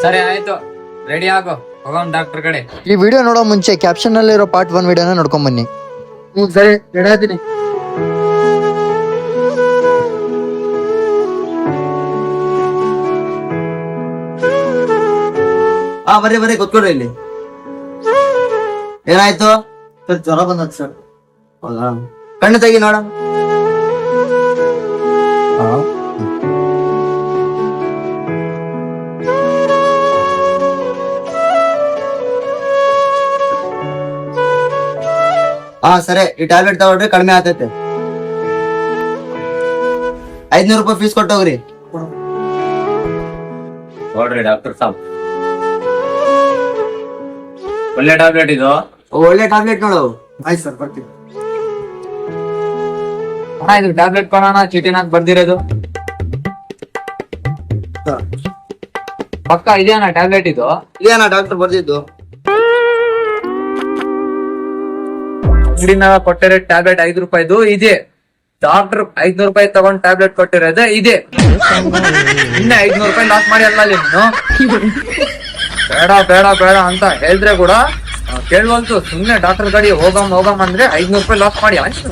ಸರಿ ಆಯ್ತು, ರೆಡಿ ಆಗೋ, ಹೋಗೋಣ ಡಾಕ್ಟರ್ ಕಡೆ. ಈ ವಿಡಿಯೋ ನೋಡೋ ಮುಂಚೆ ಕ್ಯಾಪ್ಷನ್ ನಲ್ಲಿರೋ ಪಾರ್ಟ್ 1 ವಿಡಿಯೋನ ನೋಡ್ಕೊಂಡ್ ಬನ್ನಿ. ಸರಿ ರೆಡಿ ಆತೀನಿ. ಬರ್ರಿ ಕೂತ್ಕೊಡ್ರಿ ಇಲ್ಲಿ. ಏನಾಯ್ತು? ಸರ್ ಜ್ವರ ಬಂದದ್ ಸರ್. ಹೌದಾ? ಕಣ್ಣು ತೆಗಿ ನೋಡ. ಸರಿ, ಈ ಟ್ಯಾಬ್ಲೆಟ್ ತಗೊಳ್ರಿ, ಕಡಿಮೆ ಆಗ್ತೈತೆ. 500 ರೂಪಾಯಿ ಫೀಸ್ ಕೊಟ್ಟೋಗ್ರಿ. ನೋಡ್ರಿ ಡಾಕ್ಟರ್ ಸಾಬ್, ಒಳ್ಳೆ ಟ್ಯಾಬ್ಲೆಟ್ ಇದು. ಒಳ್ಳೆ ಟ್ಯಾಬ್ಲೆಟ್ ನೋಡು. ಆಯ್ತು ಸರ್, ಬರ್ತೀವಿ. ಇದು ಟ್ಯಾಬ್ಲೆಟ್ ಕೊಡೋಣ, ಚೀಟಿನಾಗ ಬರ್ದಿರೋದು ಪಕ್ಕ ಇದೆಯಣ್ಣ ಟ್ಯಾಬ್ಲೆಟ್ ಇದು. ಇದೇನಾ ಡಾಕ್ಟರ್ ಬರ್ದಿದ್ದು? ಅಂಗಡಿನಾಗ ಕೊಟ್ಟಿರೋ ಟ್ಯಾಬ್ಲೆಟ್ 5 ರೂಪಾಯಿದು ಇದೆ. ಡಾಕ್ಟರ್ 500 ರೂಪಾಯಿ ತಗೊಂಡ್ ಟ್ಯಾಬ್ಲೆಟ್ ಕೊಟ್ಟಿರೋದೇ ಇದೆ. ಇನ್ನ 500 ರೂಪಾಯಿ ಲಾಸ್ ಮಾಡಿ ಅಲ್ಲ ನೀನು. ಬೇಡ ಬೇಡ ಬೇಡ ಅಂತ ಹೇಳಿದ್ರೆ ಕೂಡ ಕೇಳುವಂತು. ಸುಮ್ನೆ ಡಾಕ್ಟರ್ ಗಾಡಿ ಹೋಗಮ್ ಅಂದ್ರೆ 500 ರೂಪಾಯಿ ಲಾಸ್ ಮಾಡಿ ಆಯ್ತು.